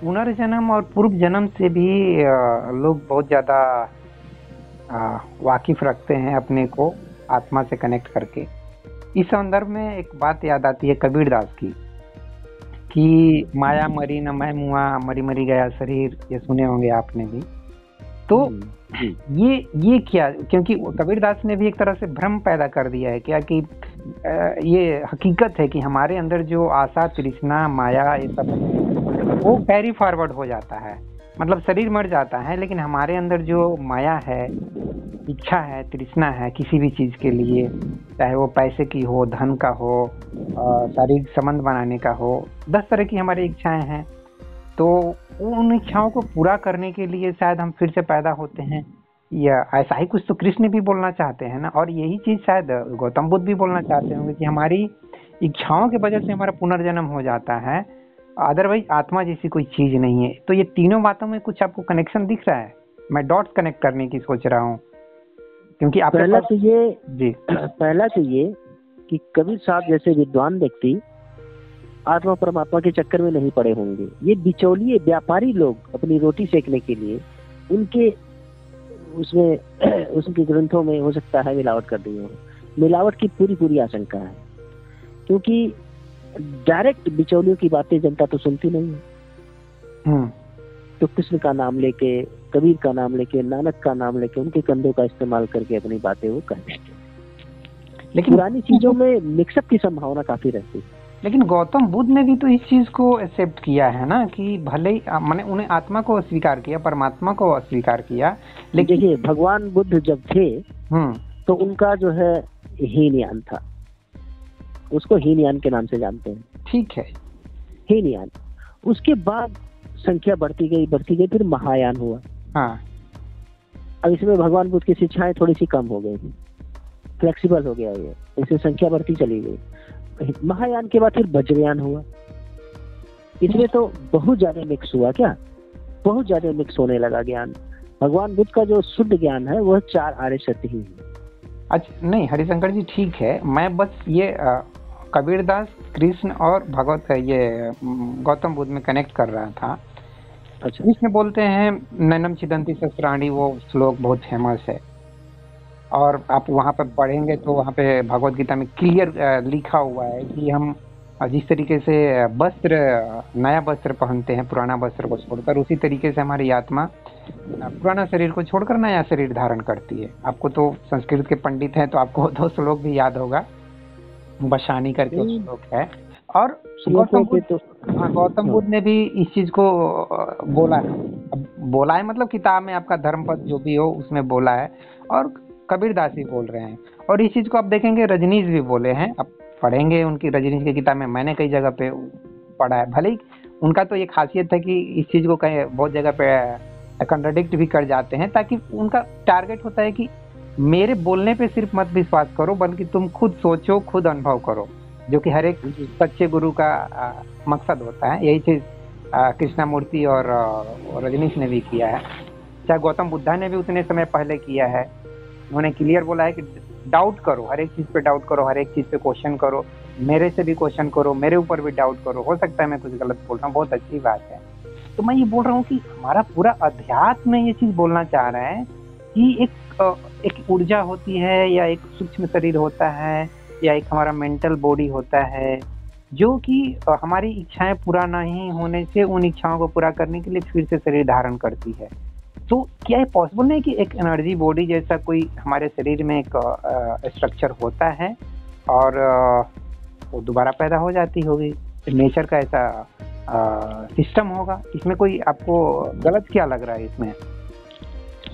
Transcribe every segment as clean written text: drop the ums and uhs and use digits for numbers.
पुनर्जन्म और पूर्व जन्म से भी लोग बहुत ज़्यादा वाकिफ रखते हैं अपने को आत्मा से कनेक्ट करके। इस संदर्भ में एक बात याद आती है कबीरदास की, कि माया मरी न मैं मुआ, मरी मरी गया शरीर, ये सुने होंगे आपने भी। तो ये क्या, क्योंकि कबीरदास ने भी एक तरह से भ्रम पैदा कर दिया है क्या, कि ये हकीकत है कि हमारे अंदर जो आशा तृष्णा माया ये सब वो कैरी फॉरवर्ड हो जाता है, मतलब शरीर मर जाता है लेकिन हमारे अंदर जो माया है, इच्छा है, तृष्णा है किसी भी चीज के लिए, चाहे वो पैसे की हो, धन का हो, शारीरिक संबंध बनाने का हो, 10 तरह की हमारी इच्छाएं हैं। तो उन इच्छाओं को पूरा करने के लिए शायद हम फिर से पैदा होते हैं, या ऐसा ही कुछ तो कृष्ण भी बोलना चाहते हैं ना। और यही चीज शायद गौतम बुद्ध भी बोलना चाहते होंगे कि हमारी इच्छाओं की वजह से हमारा पुनर्जन्म हो जाता है, अदरवाइज आत्मा जैसी कोई चीज नहीं है। तो ये तीनों बातों में कुछ आपको कनेक्शन दिख रहा है? मैं डॉट्स कनेक्ट करने की सोच रहा हूँ, क्योंकि पहला तो ये कि कबीर साहब जैसे विद्वान व्यक्ति आत्मा परमात्मा के चक्कर में नहीं पड़े होंगे। ये बिचौलिए व्यापारी लोग अपनी रोटी सेकने के लिए उनके उसके ग्रंथों में हो सकता है मिलावट कर दी हो। मिलावट की पूरी आशंका है, क्योंकि डायरेक्ट बिचौलियों की बातें जनता तो सुनती नहीं है। तो कृष्ण का नाम लेके, कबीर का नाम लेके, नानक का नाम लेके, उनके कंधों का इस्तेमाल करके अपनी बातें वो कहते हैं। लेकिन पुरानी चीजों में मिक्सअप की संभावना काफी रहती है। लेकिन गौतम बुद्ध ने भी तो इस चीज को एक्सेप्ट किया है ना, कि भले ही मैंने उन्हें आत्मा को अस्वीकार किया, परमात्मा को अस्वीकार किया, लेकिन देखिए भगवान बुद्ध जब थे तो उनका जो है हीनयान था, उसको हीनयान के नाम से जानते हैं। ठीक है, हीनयान। उसके बाद संख्या बढ़ती गई, फिर महायान हुआ। हाँ। अब इसमें भगवान बुद्ध की शिक्षाएं थोड़ी सी कम हो गई, फ्लेक्सिबल हो गया ये, इसमें संख्या बढ़ती चली गई। महायान के बाद फिर वज्रयान हुआ। इसमें तो बहुत ज्यादा मिक्स हुआ, क्या बहुत ज्यादा मिक्स होने लगा ज्ञान। भगवान बुद्ध का जो शुद्ध ज्ञान है वह 4 आर्य सत्य ही है। अच्छा, नहीं हरिशंकर जी ठीक है, मैं बस ये कबीरदास, कृष्ण और भगवत ये गौतम बुद्ध में कनेक्ट कर रहा था। अच्छा। कृष्ण बोलते हैं नैनम छिदन्ति शस्त्राणि, वो श्लोक बहुत फेमस है, और आप वहाँ पर पढ़ेंगे तो वहाँ पे भगवत गीता में क्लियर लिखा हुआ है कि हम जिस तरीके से वस्त्र, नया वस्त्र पहनते हैं पुराना वस्त्र को छोड़कर, उसी तरीके से हमारी आत्मा पुराना शरीर को छोड़कर नया शरीर धारण करती है। आपको तो संस्कृत के पंडित हैं तो आपको 2 श्लोक भी याद होगा, बशानी करके श्लोक है। और गौतम बुद्ध ने भी इस चीज को बोला है, मतलब किताब में आपका धर्मपद जो भी हो उसमें बोला है, और कबीरदास भी बोल रहे हैं। और इस चीज को आप देखेंगे रजनीश भी बोले हैं, आप पढ़ेंगे उनकी रजनीश की किताब में, मैंने कई जगह पे पढ़ा है। भले ही उनका तो ये खासियत है कि इस चीज को कहीं बहुत जगह पे कंट्राडिक्ट भी कर जाते हैं, ताकि उनका टारगेट होता है कि मेरे बोलने पे सिर्फ मत विश्वास करो, बल्कि तुम खुद सोचो, खुद अनुभव करो, जो कि हर एक सच्चे गुरु का मकसद होता है। यही चीज कृष्णामूर्ति और रजनीश ने भी किया है, चाहे गौतम बुद्धा ने भी उतने समय पहले किया है। उन्होंने क्लियर बोला है कि डाउट करो, हर एक चीज पे डाउट करो, हर एक चीज पे क्वेश्चन करो, मेरे से भी क्वेश्चन करो, मेरे ऊपर भी डाउट करो, हो सकता है मैं कुछ गलत बोल रहा हूँ, बहुत अच्छी बात है। तो मैं ये बोल रहा हूँ कि हमारा पूरा अध्यात्म में ये चीज बोलना चाह रहे हैं कि एक ऊर्जा होती है, या एक सूक्ष्म शरीर होता है, या एक हमारा मेंटल बॉडी होता है, जो कि हमारी इच्छाएं पूरा नहीं होने से उन इच्छाओं को पूरा करने के लिए फिर से शरीर धारण करती है। तो क्या ये पॉसिबल नहीं कि एक एनर्जी बॉडी जैसा कोई हमारे शरीर में एक स्ट्रक्चर होता है और वो दोबारा पैदा हो जाती होगी, नेचर का ऐसा सिस्टम होगा? इसमें कोई आपको गलत क्या लग रहा है इसमें,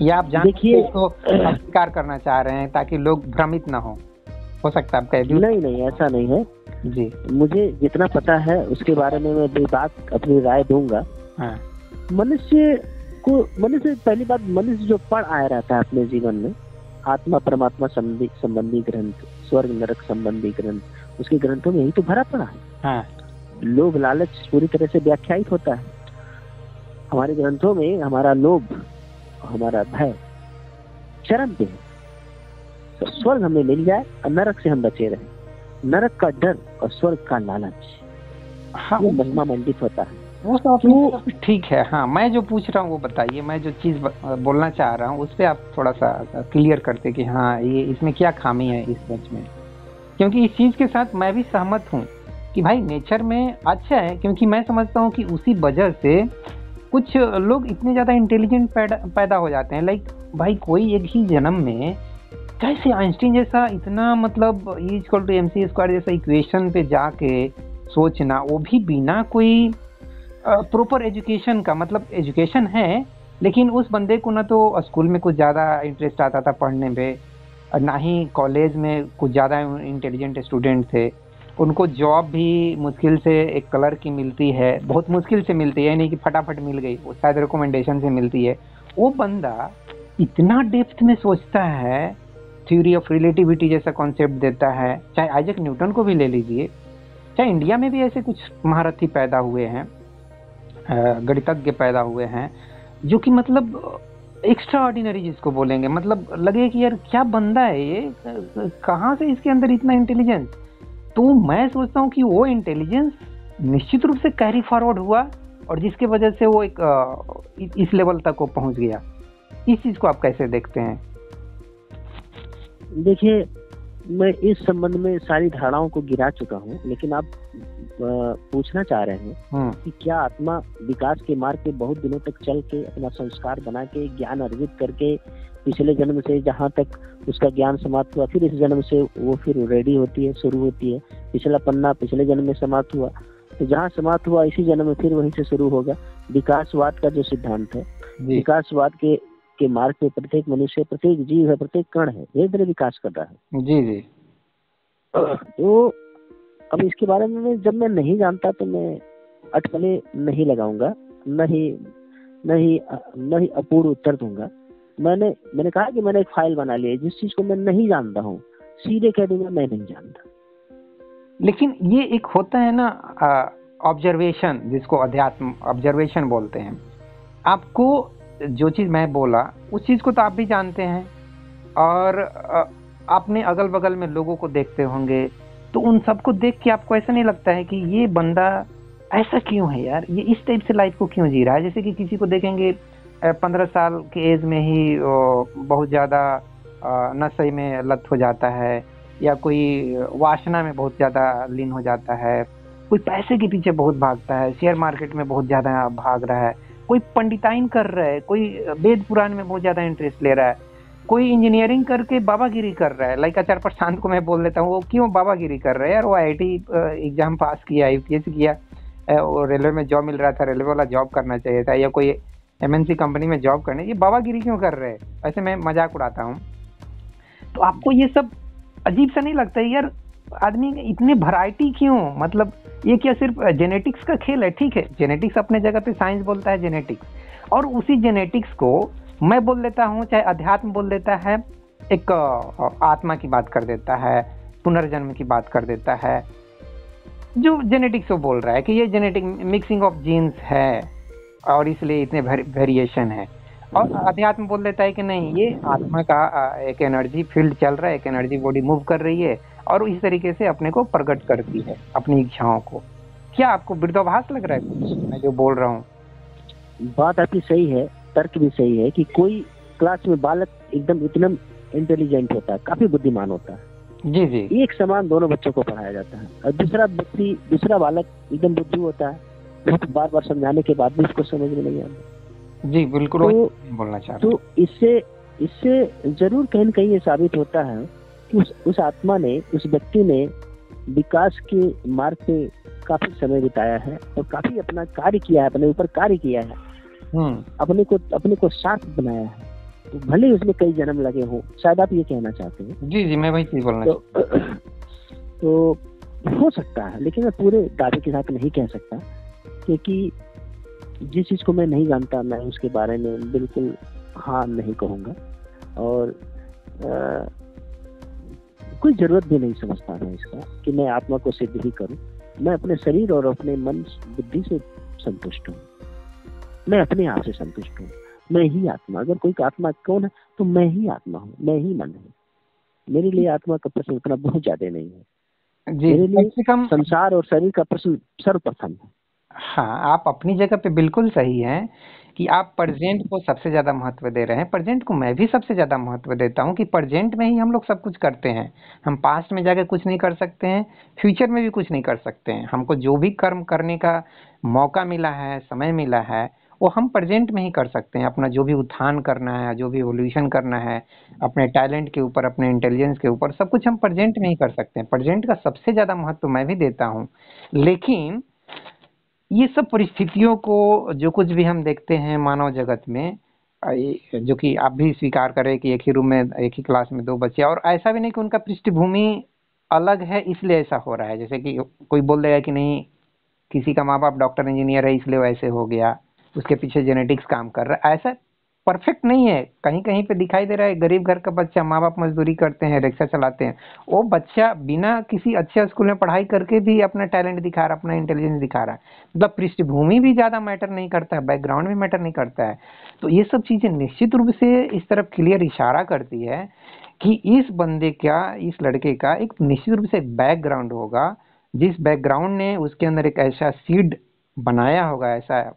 या आप देखिए तो स्वीकार करना चाह रहे हैं ताकि लोग भ्रमित ना हो सकता है आपका? नहीं, ऐसा नहीं है जी। मुझे जितना पता है उसके बारे में मैं बात अपनी राय दूंगा। मनुष्य पहली बात, मनुष्य जो पढ़ आया रहता है अपने जीवन में, आत्मा परमात्मा संबंधी ग्रंथ, स्वर्ग नरक संबंधी ग्रंथ, उसके ग्रंथों में यही तो भरा पड़ा है। लोभ लालच पूरी तरह से व्याख्यायित होता है हमारे ग्रंथों में। हमारा लोभ, हमारा भय चरम पे है। तो स्वर्ग हमें मिल जाए और नरक से हम बचे रहे। नरक का डर और स्वर्ग का लालच, वो महिमा मंडित होता है। वो तो अपनी जगह ठीक है। हाँ, मैं जो पूछ रहा हूँ वो बताइए, मैं जो चीज़ बोलना चाह रहा हूँ उस पर आप थोड़ा सा क्लियर करते कि हाँ ये इसमें क्या खामी है इस सच में। क्योंकि इस चीज़ के साथ मैं भी सहमत हूँ कि भाई नेचर में अच्छा है, क्योंकि मैं समझता हूँ कि उसी वजह से कुछ लोग इतने ज़्यादा इंटेलिजेंट पैदा हो जाते हैं। लाइक भाई कोई एक ही जन्म में कैसे आइंस्टीन जैसा इतना मतलब E इक्वल टू MC² जैसा इक्वेशन पे जाके सोचना, वो भी बिना कोई प्रॉपर एजुकेशन का। मतलब एजुकेशन है लेकिन उस बंदे को ना तो स्कूल में कुछ ज़्यादा इंटरेस्ट आता था पढ़ने में, ना ही कॉलेज में कुछ ज़्यादा इंटेलिजेंट स्टूडेंट थे। उनको जॉब भी मुश्किल से एक कलर की मिलती है, बहुत मुश्किल से मिलती है, नहीं कि फटाफट मिल गई, वो शायद रिकमेंडेशन से मिलती है। वो बंदा इतना डेप्थ में सोचता है, थ्योरी ऑफ रिलेटिविटी जैसा कॉन्सेप्ट देता है। चाहे आइजैक न्यूटन को भी ले लीजिए, चाहे इंडिया में भी ऐसे कुछ महारथी पैदा हुए हैं, गणितज्ञ पैदा हुए हैं, जो कि मतलब एक्स्ट्रा ऑर्डिनरी जिसको बोलेंगे, मतलब लगे कि यार क्या बंदा है ये, कहाँ से इसके अंदर इतना इंटेलिजेंस। तो मैं सोचता हूँ कि वो इंटेलिजेंस निश्चित रूप से कैरी फॉरवर्ड हुआ और जिसके वजह से वो एक इस लेवल तक वो पहुंच गया। इस चीज को आप कैसे देखते हैं? देखिए, मैं इस संबंध में सारी धारणाओं को गिरा चुका हूँ, लेकिन आप पूछना चाह रहे हैं कि क्या आत्मा विकास के मार्ग पे बहुत दिनों तक चल के अपना संस्कार बना के ज्ञान अर्जित करके पिछले जन्म से जहाँ तक उसका ज्ञान समाप्त हुआ, फिर इस जन्म से वो फिर रेडी होती है, शुरू होती है। पिछला पन्ना पिछले जन्म में समाप्त हुआ, तो जहाँ समाप्त हुआ इसी जन्म में फिर वहीं से शुरू होगा। विकासवाद का जो सिद्धांत है, विकासवाद के मार्ग पे प्रत्येक मनुष्य, प्रत्येक जीव है, प्रत्येक कण है, धीरे धीरे विकास कर रहा है। जी जी। तो अब इसके बारे में जब मैं नहीं जानता तो मैं अटकलें नहीं लगाऊंगा, नहीं अपूर्ण उत्तर दूंगा। मैंने कहा कि मैंने एक फाइल बना ली है, जिस चीज को मैं नहीं जानता हूँ सीधे कह दूंगा मैं नहीं जानता। लेकिन ये एक होता है ना ऑब्जर्वेशन, जिसको अध्यात्म ऑब्जर्वेशन बोलते हैं। आपको जो चीज मैं बोला उस चीज को तो आप भी जानते हैं, और आपने अगल बगल में लोगों को देखते होंगे, तो उन सबको देख के आपको ऐसा नहीं लगता है कि ये बंदा ऐसा क्यों है यार, ये इस टाइप से लाइफ को क्यों जी रहा है। जैसे कि किसी को देखेंगे 15 साल के एज में ही बहुत ज़्यादा नशे में लत हो जाता है, या कोई वासना में बहुत ज़्यादा लीन हो जाता है, कोई पैसे के पीछे बहुत भागता है, शेयर मार्केट में बहुत ज़्यादा भाग रहा है, कोई पंडिताइन कर रहा है, कोई वेद पुराण में बहुत ज़्यादा इंटरेस्ट ले रहा है, कोई इंजीनियरिंग करके बाबागिरी कर रहा है। लाइक आचार्य प्रशांत को मैं बोल देता हूँ, वो क्यों बाबागिरी कर रहा है यार, वो IIT एग्जाम पास किया, UPSC किया, और रेलवे में जॉब मिल रहा था, रेलवे वाला जॉब करना चाहिए था, या कोई MNC कंपनी में जॉब करने, ये बाबागिरी क्यों कर रहे हैं? ऐसे मैं मजाक उड़ाता हूँ। तो आपको ये सब अजीब सा नहीं लगता है यार, आदमी इतने वैरायटी क्यों? मतलब ये क्या सिर्फ जेनेटिक्स का खेल है? ठीक है, जेनेटिक्स अपने जगह पे, साइंस बोलता है जेनेटिक्स, और उसी जेनेटिक्स को मैं बोल देता हूँ, चाहे अध्यात्म बोल देता है, एक आत्मा की बात कर देता है, पुनर्जन्म की बात कर देता है। जो जेनेटिक्स वो बोल रहा है कि ये जेनेटिक मिक्सिंग ऑफ जीन्स है और इसलिए इतने वेरिएशन है, और अध्यात्म बोल देता है कि नहीं, ये आत्मा का एक एनर्जी फील्ड चल रहा है, एक एनर्जी बॉडी मूव कर रही है और इस तरीके से अपने को प्रकट करती है, अपनी इच्छाओं को। क्या आपको विरोधाभास लग रहा है कुछ मैं जो बोल रहा हूँ? बात आपकी सही है, तर्क भी सही है कि कोई क्लास में बालक एकदम इतना इंटेलिजेंट होता है, काफी बुद्धिमान होता है, जी जी, एक समान दोनों बच्चों को पढ़ाया जाता है, और दूसरा बालक एकदम बुद्धू होता है, बहुत बार बार समझाने के बाद भी उसको समझ में नहीं आता। जी बिल्कुल, तो बोलना चाह रहा हूं। तो इससे जरूर कहीं न कहीं ये साबित होता है कि उस आत्मा ने, उस व्यक्ति ने विकास के मार्ग पे काफी समय बिताया है और काफी अपना कार्य किया है, अपने ऊपर कार्य किया है, अपने को सार्थ बनाया है। तो भले ही उसमें कई जन्म लगे हों, शायद आप ये कहना चाहते हैं। जी जी, मैं वही चीज बोलना तो हो सकता है, लेकिन मैं पूरे दावे के साथ नहीं कह सकता, क्योंकि जिस चीज को मैं नहीं जानता मैं उसके बारे में बिल्कुल हाँ नहीं कहूँगा, और कोई जरूरत भी नहीं समझता मैं इसका कि मैं आत्मा को सिद्ध ही करूं। मैं अपने शरीर और अपने मन बुद्धि से संतुष्ट हूँ, मैं अपने आप से संतुष्ट हूँ, मैं ही आत्मा। अगर कोई आत्मा कौन है तो मैं ही आत्मा हूँ, मैं ही मन हूँ। मेरे लिए आत्मा का प्रश्न उतना बहुत ज्यादा नहीं है, मेरे लिए संसार और शरीर का प्रश्न सर्वप्रथम है। हाँ, आप अपनी जगह पे बिल्कुल सही हैं कि आप प्रेजेंट को सबसे ज़्यादा महत्व दे रहे हैं। प्रेजेंट को मैं भी सबसे ज़्यादा महत्व देता हूँ कि प्रेजेंट में ही हम लोग सब कुछ करते हैं। हम पास्ट में जाके कुछ नहीं कर सकते हैं, फ्यूचर में भी कुछ नहीं कर सकते हैं। हमको जो भी कर्म करने का मौका मिला है, समय मिला है, वो हम प्रेजेंट में ही कर सकते हैं। अपना जो भी उत्थान करना है, जो भी एवोल्यूशन करना है, अपने टैलेंट के ऊपर, अपने इंटेलिजेंस के ऊपर, सब कुछ हम प्रेजेंट में ही कर सकते हैं। प्रेजेंट का सबसे ज़्यादा महत्व मैं भी देता हूँ। लेकिन ये सब परिस्थितियों को, जो कुछ भी हम देखते हैं मानव जगत में, जो कि आप भी स्वीकार करें कि एक ही रूम में, एक ही क्लास में 2 बच्चे, और ऐसा भी नहीं कि उनका पृष्ठभूमि अलग है इसलिए ऐसा हो रहा है। जैसे कि कोई बोल देगा कि नहीं, किसी का माँ बाप डॉक्टर इंजीनियर है इसलिए वैसे हो गया, उसके पीछे जेनेटिक्स काम कर रहा है। ऐसा परफेक्ट नहीं है। कहीं कहीं पे दिखाई दे रहा है गरीब घर का बच्चा, माँ बाप मजदूरी करते हैं, रिक्शा चलाते हैं, वो बच्चा बिना किसी अच्छे स्कूल में पढ़ाई करके भी अपना टैलेंट दिखा रहा है, अपना इंटेलिजेंस दिखा रहा है। मतलब पृष्ठभूमि भी ज्यादा मैटर नहीं करता है, बैकग्राउंड भी मैटर नहीं करता है। तो ये सब चीजें निश्चित रूप से इस तरफ क्लियर इशारा करती है कि इस बंदे का, इस लड़के का एक निश्चित रूप से बैकग्राउंड होगा, जिस बैकग्राउंड ने उसके अंदर एक ऐसा सीड बनाया होगा, ऐसा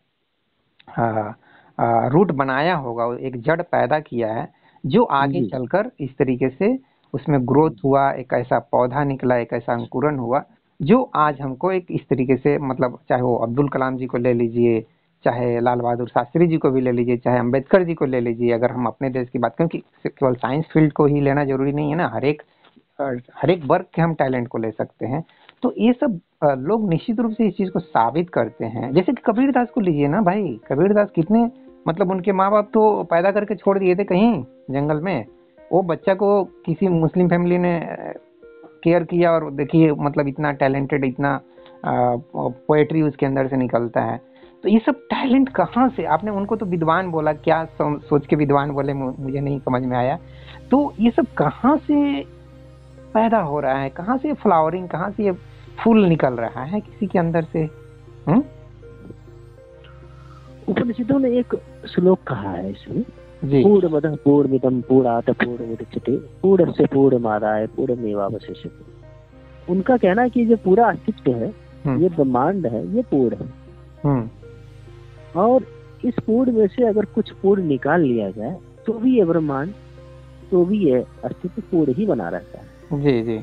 रूट बनाया होगा, एक जड़ पैदा किया है, जो आगे चलकर इस तरीके से उसमें ग्रोथ हुआ, एक ऐसा पौधा निकला, एक ऐसा अंकुरन हुआ, जो आज हमको एक इस तरीके से, मतलब चाहे वो अब्दुल कलाम जी को ले लीजिए, चाहे लाल बहादुर शास्त्री जी को भी ले लीजिए, चाहे अम्बेडकर जी को ले लीजिए। अगर हम अपने देश की बात करें, क्योंकि केवल साइंस फील्ड को ही लेना जरूरी नहीं है ना, हर एक वर्ग के हम टैलेंट को ले सकते हैं। तो ये सब लोग निश्चित रूप से इस चीज को साबित करते हैं। जैसे कि कबीरदास को लीजिए ना भाई, कबीरदास कितने, मतलब उनके माँ बाप तो पैदा करके छोड़ दिए थे कहीं जंगल में, वो बच्चा को किसी मुस्लिम फैमिली ने केयर किया, और देखिए मतलब इतना टैलेंटेड, इतना पोएट्री उसके अंदर से निकलता है। तो ये सब टैलेंट कहाँ से, आपने उनको तो विद्वान बोला, क्या सोच के विद्वान बोले मुझे नहीं समझ में आया। तो ये सब कहाँ से पैदा हो रहा है, कहाँ से फ्लावरिंग, कहाँ से ये फूल निकल रहा है किसी के अंदर से? उपनिषदों ने एक श्लोक कहा है इसमें, पूर्णमदः पूर्णमिदं पूर्णात् पूर्णमुदच्यते पूर्णस्य पूर्णमादाय पूर्णमेवावशिष्यते। उनका कहना है कि जो पूरा अस्तित्व है, ये ब्रह्मांड है, ये पूर्ण है, और इस पूर्ण में से अगर कुछ पूर्ण निकाल लिया जाए तो भी ये ब्रह्मांड, तो भी ये अस्तित्व पूर्ण ही बना रहता है। जी जी।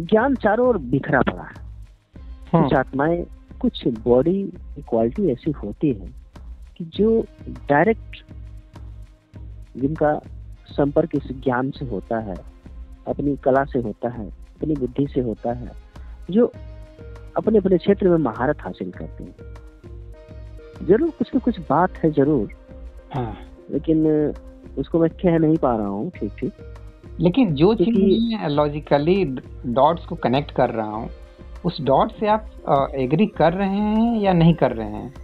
ज्ञान चारों ओर बिखरा पड़ा है। कुछ आत्माएं, कुछ बॉडी की क्वालिटी ऐसी होती है कि जो डायरेक्ट, जिनका संपर्क इस ज्ञान से होता है, अपनी कला से होता है, अपनी बुद्धि से होता है, जो अपने अपने क्षेत्र में महारत हासिल करते हैं। जरूर कुछ न कुछ बात है जरूर, लेकिन उसको मैं कह नहीं पा रहा हूँ ठीक। लेकिन जो चीज मैं लॉजिकली डॉट्स को कनेक्ट कर रहा हूँ, उस डॉट से आप एग्री कर रहे हैं या नहीं कर रहे हैं?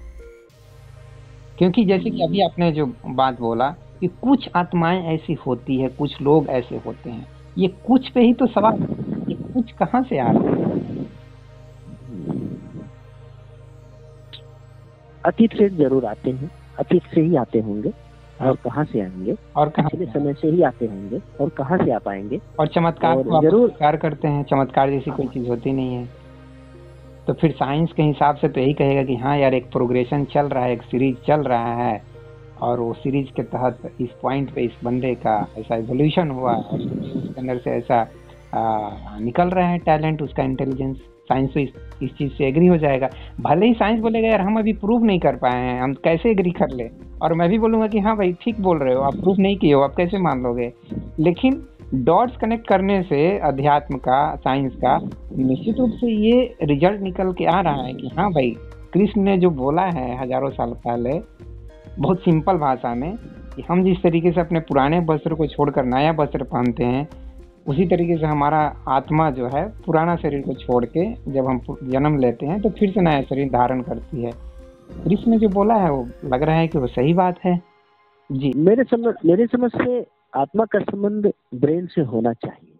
क्योंकि जैसे कि अभी आपने जो बात बोला कि कुछ आत्माएं ऐसी होती है, कुछ लोग ऐसे होते हैं, ये कुछ पे ही तो सवाल, ये कुछ कहाँ से आ रहा है? अतीत से जरूर आते हैं, अतीत से ही आते होंगे, और कहाँ से आएंगे, और पिछले समय से ही आते होंगे, और कहाँ से आ पाएंगे। और चमत्कार को जरूर स्वीकार करते हैं, चमत्कार जैसी कोई चीज होती नहीं है। तो फिर साइंस के हिसाब से तो यही कहेगा कि हाँ यार, एक प्रोग्रेशन चल रहा है, एक सीरीज चल रहा है, और वो सीरीज के तहत इस पॉइंट पे इस बंदे का ऐसा एवोल्यूशन हुआ, और उसके अंदर से ऐसा निकल रहा है टैलेंट, उसका इंटेलिजेंस। साइंस तो इस चीज से एग्री हो जाएगा। भले ही साइंस बोलेगा यार हम अभी प्रूव नहीं कर पाए हैं, हम कैसे एग्री कर ले, और मैं भी बोलूंगा कि हाँ भाई ठीक बोल रहे हो, आप प्रूव नहीं किए हो, आप कैसे मान लोगे। लेकिन डॉट्स कनेक्ट करने से अध्यात्म का, साइंस का, निश्चित रूप से ये रिजल्ट निकल के आ रहा है कि हाँ भाई, कृष्ण ने जो बोला है हजारों साल पहले बहुत सिंपल भाषा में, कि हम जिस तरीके से अपने पुराने वस्त्र को छोड़कर नया वस्त्र पहनते हैं, उसी तरीके से हमारा आत्मा जो है पुराना शरीर को छोड़ के जब हम जन्म लेते हैं तो फिर से नया शरीर धारण करती है। कृष्ण ने जो बोला है वो लग रहा है कि वो सही बात है। जी, मेरे समझ से आत्मा का संबंध ब्रेन से होना चाहिए।